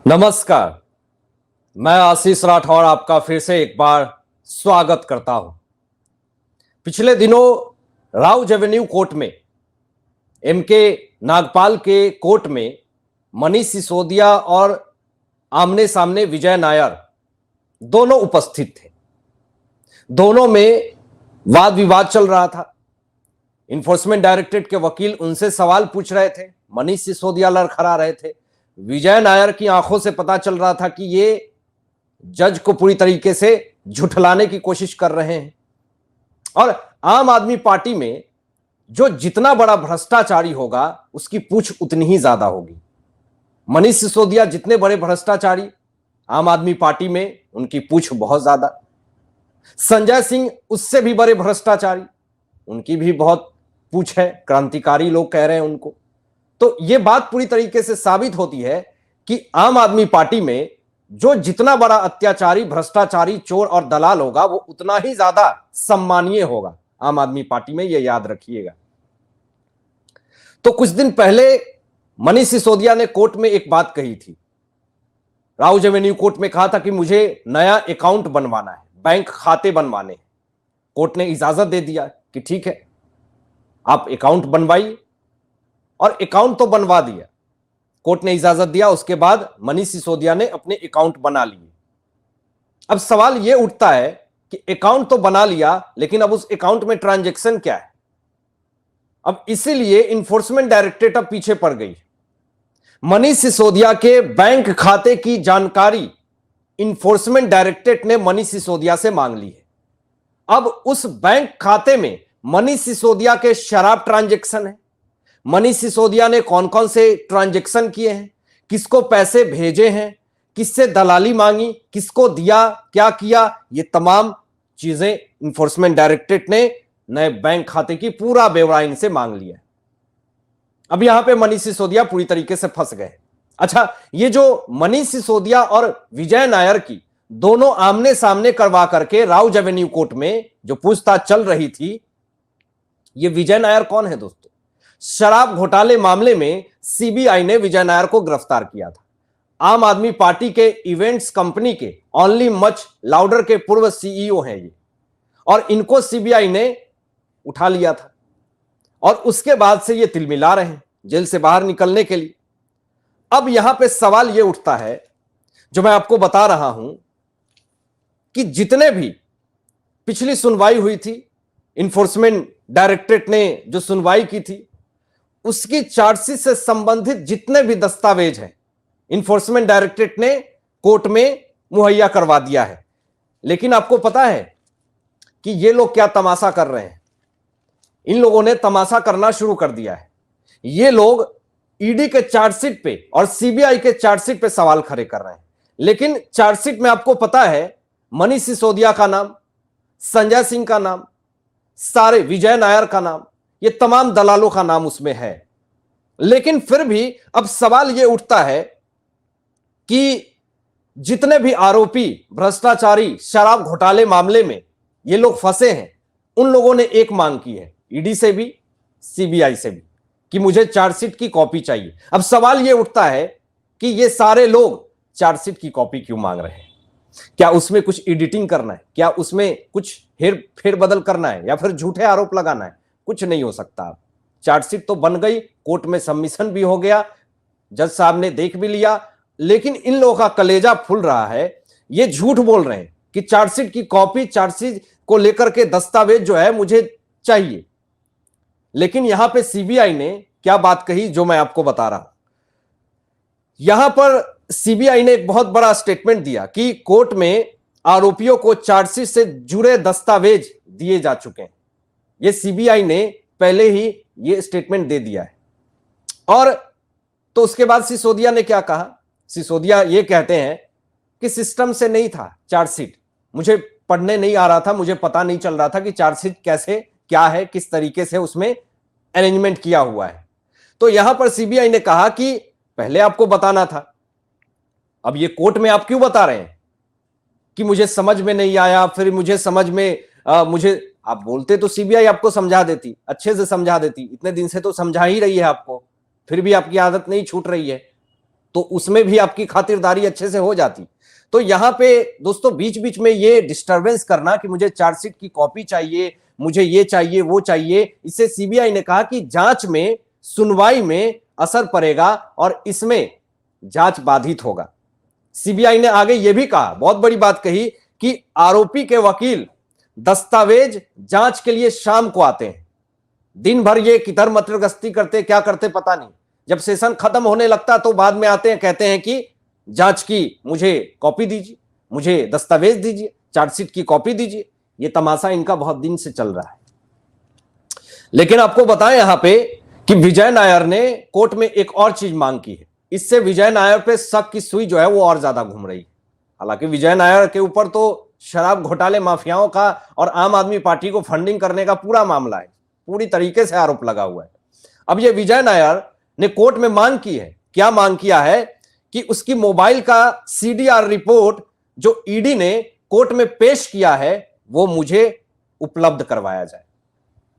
नमस्कार। मैं आशीष राठौर आपका फिर से एक बार स्वागत करता हूं। पिछले दिनों राउज एवेन्यू कोर्ट में, एमके नागपाल के कोर्ट में मनीष सिसोदिया और आमने सामने विजय नायर दोनों उपस्थित थे। दोनों में वाद विवाद चल रहा था। इन्फोर्समेंट डायरेक्टरेट के वकील उनसे सवाल पूछ रहे थे, मनीष सिसोदिया लड़खड़ा रहे थे। विजय नायर की आंखों से पता चल रहा था कि ये जज को पूरी तरीके से झुठलाने की कोशिश कर रहे हैं। और आम आदमी पार्टी में जो जितना बड़ा भ्रष्टाचारी होगा उसकी पूछ उतनी ही ज्यादा होगी। मनीष सिसोदिया जितने बड़े भ्रष्टाचारी, आम आदमी पार्टी में उनकी पूछ बहुत ज्यादा। संजय सिंह उससे भी बड़े भ्रष्टाचारी, उनकी भी बहुत पूछ है, क्रांतिकारी लोग कह रहे हैं उनको। तो यह बात पूरी तरीके से साबित होती है कि आम आदमी पार्टी में जो जितना बड़ा अत्याचारी, भ्रष्टाचारी, चोर और दलाल होगा वो उतना ही ज्यादा सम्मानीय होगा आम आदमी पार्टी में, यह याद रखिएगा। तो कुछ दिन पहले मनीष सिसोदिया ने कोर्ट में एक बात कही थी। राउज एवेन्यू कोर्ट में कहा था कि मुझे नया अकाउंट बनवाना है, बैंक खाते बनवाने हैं। कोर्ट ने इजाजत दे दिया कि ठीक है, आप अकाउंट बनवाइए। और अकाउंट तो बनवा दिया, कोर्ट ने इजाजत दिया। उसके बाद मनीष सिसोदिया ने अपने अकाउंट बना लिए। अब सवाल यह उठता है कि अकाउंट तो बना लिया, लेकिन अब उस अकाउंट में ट्रांजैक्शन क्या है? अब इसीलिए इन्फोर्समेंट डायरेक्टरेट अब पीछे पड़ गई। मनीष सिसोदिया के बैंक खाते की जानकारी इन्फोर्समेंट डायरेक्टरेट ने मनीष सिसोदिया से मांग ली है। अब उस बैंक खाते में मनीष सिसोदिया के शराब ट्रांजैक्शन है, मनीष सिसोदिया ने कौन कौन से ट्रांजैक्शन किए हैं, किसको पैसे भेजे हैं, किससे दलाली मांगी, किसको दिया, क्या किया, ये तमाम चीजें इन्फोर्समेंट डायरेक्टरेट ने नए बैंक खाते की पूरा ब्यौरा इनसे मांग लिया। अब यहां पे मनीष सिसोदिया पूरी तरीके से फंस गए। अच्छा, ये जो मनीष सिसोदिया और विजय नायर की दोनों आमने सामने करवा करके राउज एवेन्यू कोर्ट में जो पूछताछ चल रही थी, ये विजय नायर कौन है दोस्तों? शराब घोटाले मामले में सीबीआई ने विजय नायर को गिरफ्तार किया था। आम आदमी पार्टी के इवेंट्स कंपनी के ओनली मच लाउडर के पूर्व सीईओ हैं ये, और इनको सीबीआई ने उठा लिया था। और उसके बाद से ये तिलमिला रहे हैं जेल से बाहर निकलने के लिए। अब यहां पे सवाल ये उठता है, जो मैं आपको बता रहा हूं, कि जितने भी पिछली सुनवाई हुई थी, इन्फोर्समेंट डायरेक्टरेट ने जो सुनवाई की थी, उसकी चार्जशीट से संबंधित जितने भी दस्तावेज हैं इन्फोर्समेंट डायरेक्टरेट ने कोर्ट में मुहैया करवा दिया है। लेकिन आपको पता है कि ये लोग क्या तमाशा कर रहे हैं? इन लोगों ने तमाशा करना शुरू कर दिया है। ये लोग ईडी के चार्जशीट पे और सीबीआई के चार्जशीट पे सवाल खड़े कर रहे हैं। लेकिन चार्जशीट में आपको पता है मनीष सिसोदिया का नाम, संजय सिंह का नाम, सारे विजय नायर का नाम, ये तमाम दलालों का नाम उसमें है। लेकिन फिर भी अब सवाल यह उठता है कि जितने भी आरोपी भ्रष्टाचारी शराब घोटाले मामले में ये लोग फंसे हैं, उन लोगों ने एक मांग की है, ईडी से भी सीबीआई से भी, कि मुझे चार्जशीट की कॉपी चाहिए। अब सवाल यह उठता है कि ये सारे लोग चार्जशीट की कॉपी क्यों मांग रहे हैं? क्या उसमें कुछ एडिटिंग करना है? क्या उसमें कुछ फेरबदल करना है, या फिर झूठे आरोप लगाना है? कुछ नहीं हो सकता। चार्जशीट तो बन गई, कोर्ट में सबमिशन भी हो गया, जज साहब ने देख भी लिया। लेकिन इन लोगों का कलेजा फूल रहा है, ये झूठ बोल रहे हैं कि चार्जशीट की कॉपी, चार्जशीट को लेकर के दस्तावेज जो है मुझे चाहिए। लेकिन यहां पे सीबीआई ने क्या बात कही, जो मैं आपको बता रहा हूं। यहां पर सीबीआई ने एक बहुत बड़ा स्टेटमेंट दिया कि कोर्ट में आरोपियों को चार्जशीट से जुड़े दस्तावेज दिए जा चुके हैं। ये सीबीआई ने पहले ही ये स्टेटमेंट दे दिया है। और तो उसके बाद सिसोदिया ने क्या कहा? सिसोदिया ये कहते हैं कि सिस्टम से नहीं था चार्जशीट, मुझे पढ़ने नहीं आ रहा था, मुझे पता नहीं चल रहा था कि चार्जशीट कैसे, क्या है, किस तरीके से उसमें अरेंजमेंट किया हुआ है। तो यहां पर सीबीआई ने कहा कि पहले आपको बताना था, अब ये कोर्ट में आप क्यों बता रहे हैं कि मुझे समझ में नहीं आया, फिर मुझे समझ में मुझे आप बोलते तो सीबीआई आपको समझा देती, अच्छे से समझा देती। इतने दिन से तो समझा ही रही है आपको, फिर भी आपकी आदत नहीं छूट रही है। तो उसमें भी आपकी खातिरदारी अच्छे से हो जाती। तो यहां पे दोस्तों बीच बीच में ये डिस्टरबेंस करना कि मुझे चार्जशीट की कॉपी चाहिए, मुझे ये चाहिए वो चाहिए, इससे सीबीआई ने कहा कि जांच में, सुनवाई में असर पड़ेगा और इसमें जांच बाधित होगा। सीबीआई ने आगे यह भी कहा, बहुत बड़ी बात कही, कि आरोपी के वकील दस्तावेज जांच के लिए शाम को आते हैं। दिन भर ये किधर मटर गश्ती करते, क्या करते पता नहीं। जब सेशन खत्म होने लगता तो बाद में आते हैं, कहते हैं कि जांच की मुझे कॉपी दीजिए, मुझे दस्तावेज दीजिए, चार्जशीट की कॉपी दीजिए। ये तमाशा इनका बहुत दिन से चल रहा है। लेकिन आपको बताएं यहां पे कि विजय नायर ने कोर्ट में एक और चीज मांग की है। इससे विजय नायर पे शक की सुई जो है वो और ज्यादा घूम रही है। हालांकि विजय नायर के ऊपर तो शराब घोटाले माफियाओं का और आम आदमी पार्टी को फंडिंग करने का पूरा मामला है, पूरी तरीके से आरोप लगा हुआ है। अब ये विजय नायर ने कोर्ट में मांग की है, क्या मांग किया है कि उसकी मोबाइल का सीडीआर रिपोर्ट जो ईडी ने कोर्ट में पेश किया है वो मुझे उपलब्ध करवाया जाए।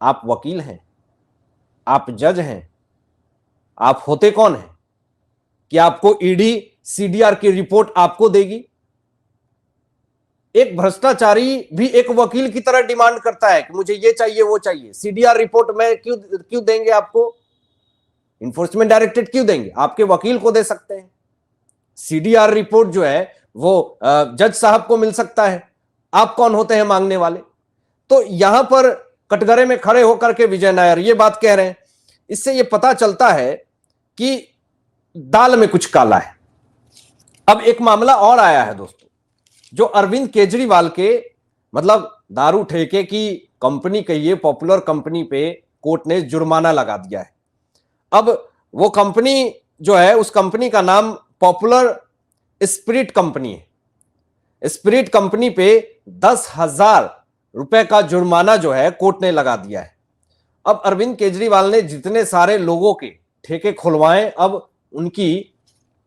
आप वकील हैं, आप जज हैं, आप होते कौन हैं कि आपको ईडी सीडीआर की रिपोर्ट आपको देगी? एक भ्रष्टाचारी भी एक वकील की तरह डिमांड करता है कि मुझे ये चाहिए वो चाहिए। सीडीआर रिपोर्ट में क्यों देंगे आपको? इन्फोर्समेंट डायरेक्टरेट क्यों देंगे? आपके वकील को दे सकते हैं। सीडीआर रिपोर्ट जो है वो जज साहब को मिल सकता है। आप कौन होते हैं मांगने वाले? तो यहां पर कटघरे में खड़े होकर के विजय नायर ये बात कह रहे हैं। इससे ये पता चलता है कि दाल में कुछ काला है। अब एक मामला और आया है दोस्तों, जो अरविंद केजरीवाल के मतलब दारू ठेके की कंपनी, कहिए पॉपुलर कंपनी पे कोर्ट ने जुर्माना लगा दिया है। अब वो कंपनी जो है, उस कंपनी का नाम पॉपुलर स्पिरिट कंपनी है। स्पिरिट कंपनी पे 10,000 रुपए का जुर्माना जो है कोर्ट ने लगा दिया है। अब अरविंद केजरीवाल ने जितने सारे लोगों के ठेके खुलवाए, अब उनकी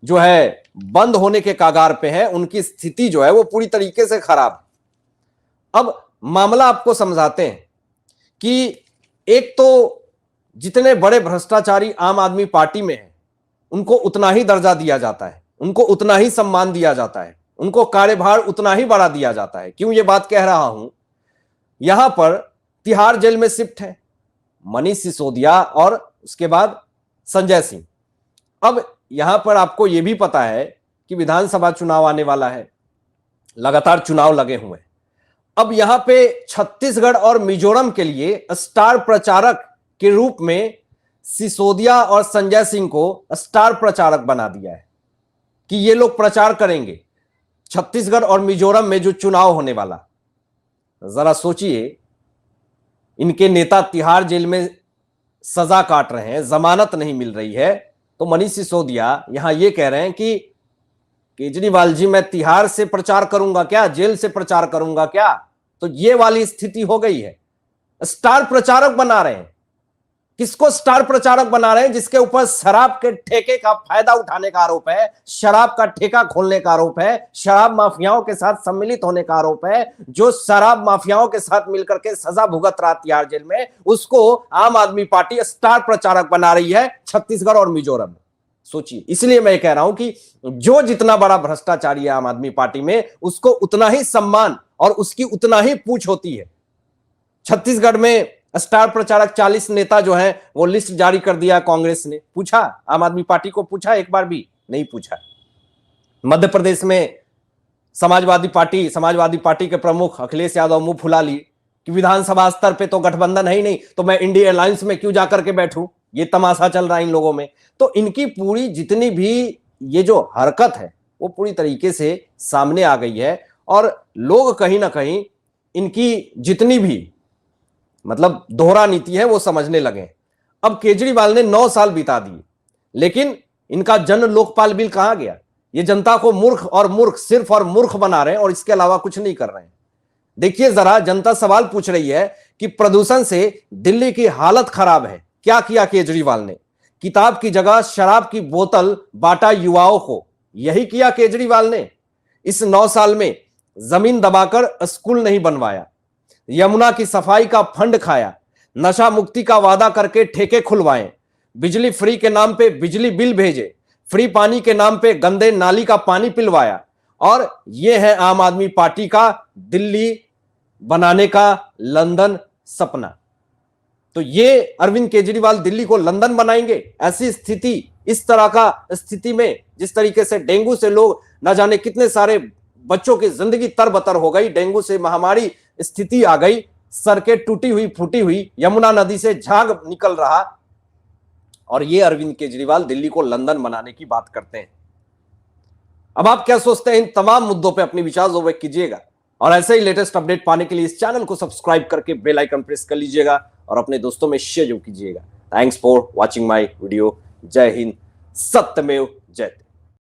जो है बंद होने के कागार पे है, उनकी स्थिति जो है वो पूरी तरीके से खराब है। अब मामला आपको समझाते हैं कि एक तो जितने बड़े भ्रष्टाचारी आम आदमी पार्टी में हैं, उनको उतना ही दर्जा दिया जाता है, उनको उतना ही सम्मान दिया जाता है, उनको कार्यभार उतना ही बढ़ा दिया जाता है। क्यों ये बात कह रहा हूं? यहां पर तिहाड़ जेल में शिफ्ट है मनीष सिसोदिया और उसके बाद संजय सिंह। अब यहां पर आपको यह भी पता है कि विधानसभा चुनाव आने वाला है, लगातार चुनाव लगे हुए हैं। अब यहां पे छत्तीसगढ़ और मिजोरम के लिए स्टार प्रचारक के रूप में सिसोदिया और संजय सिंह को स्टार प्रचारक बना दिया है कि ये लोग प्रचार करेंगे छत्तीसगढ़ और मिजोरम में जो चुनाव होने वाला। जरा सोचिए, इनके नेता तिहाड़ जेल में सजा काट रहे हैं, जमानत नहीं मिल रही है, तो मनीष सिसोदिया यहां ये कह रहे हैं कि केजरीवाल जी मैं तिहाड़ से प्रचार करूंगा क्या, जेल से प्रचार करूंगा क्या? तो ये वाली स्थिति हो गई है। स्टार प्रचारक बना रहे हैं। किसको स्टार प्रचारक बना रहे हैं? जिसके ऊपर शराब के ठेके का फायदा उठाने का आरोप है, शराब का ठेका खोलने का आरोप है, शराब माफियाओं के साथ सम्मिलित होने का आरोप है, जो शराब माफियाओं के साथ मिलकर के सजा भुगत रहा तिहाड़ जेल में, उसको आम आदमी पार्टी स्टार प्रचारक बना रही है छत्तीसगढ़ और मिजोरम में। सोचिए, इसलिए मैं कह रहा हूं कि जो जितना बड़ा भ्रष्टाचारी है आम आदमी पार्टी में, उसको उतना ही सम्मान और उसकी उतना ही पूछ होती है। छत्तीसगढ़ में स्टार प्रचारक 40 नेता जो हैं वो लिस्ट जारी कर दिया कांग्रेस ने। पूछा आम आदमी पार्टी को? पूछा? एक बार भी नहीं पूछा। मध्य प्रदेश में समाजवादी पार्टी के प्रमुख अखिलेश यादव मुंह फुला लिए कि विधानसभा स्तर पे तो गठबंधन है ही नहीं, तो मैं इंडिया अलायंस में क्यों जाकर के बैठूं। ये तमाशा चल रहा है इन लोगों में। तो इनकी पूरी जितनी भी ये जो हरकत है वो पूरी तरीके से सामने आ गई है और लोग कहीं ना कहीं इनकी जितनी भी मतलब दोहरा नीति है वो समझने लगे। अब केजरीवाल ने 9 साल बिता दिए, लेकिन इनका जन लोकपाल बिल कहां गया? ये जनता को मूर्ख सिर्फ और मूर्ख बना रहे हैं और इसके अलावा कुछ नहीं कर रहे हैं। देखिए जरा, जनता सवाल पूछ रही है कि प्रदूषण से दिल्ली की हालत खराब है। क्या किया केजरीवाल ने? किताब की जगह शराब की बोतल बांटा युवाओं को। यही किया केजरीवाल ने। इस 9 साल में जमीन दबाकर स्कूल नहीं बनवाया, यमुना की सफाई का फंड खाया, नशा मुक्ति का वादा करके ठेके खुलवाए, बिजली फ्री के नाम पे बिजली बिल भेजे, फ्री पानी के नाम पे गंदे नाली का पानी पिलवाया, और यह है आम आदमी पार्टी का दिल्ली बनाने का लंदन सपना। तो ये अरविंद केजरीवाल दिल्ली को लंदन बनाएंगे? ऐसी स्थिति, इस तरह का स्थिति में जिस तरीके से डेंगू से लोग न जाने कितने सारे बच्चों की जिंदगी तरबतर हो गई, डेंगू से महामारी स्थिति आ गई, सड़कें टूटी हुई फूटी हुई, यमुना नदी से झाग निकल रहा, और ये अरविंद केजरीवाल दिल्ली को लंदन बनाने की बात करते हैं। अब आप क्या सोचते हैं? इन तमाम मुद्दों पे अपनी विचार जो व्यक्त कीजिएगा, और ऐसे ही लेटेस्ट अपडेट पाने के लिए इस चैनल को सब्सक्राइब करके बेल आइकन प्रेस कर लीजिएगा और अपने दोस्तों में शेयर जरूर कीजिएगा। Thanks for watching my video. जय हिंद, सत्यमेव जयते।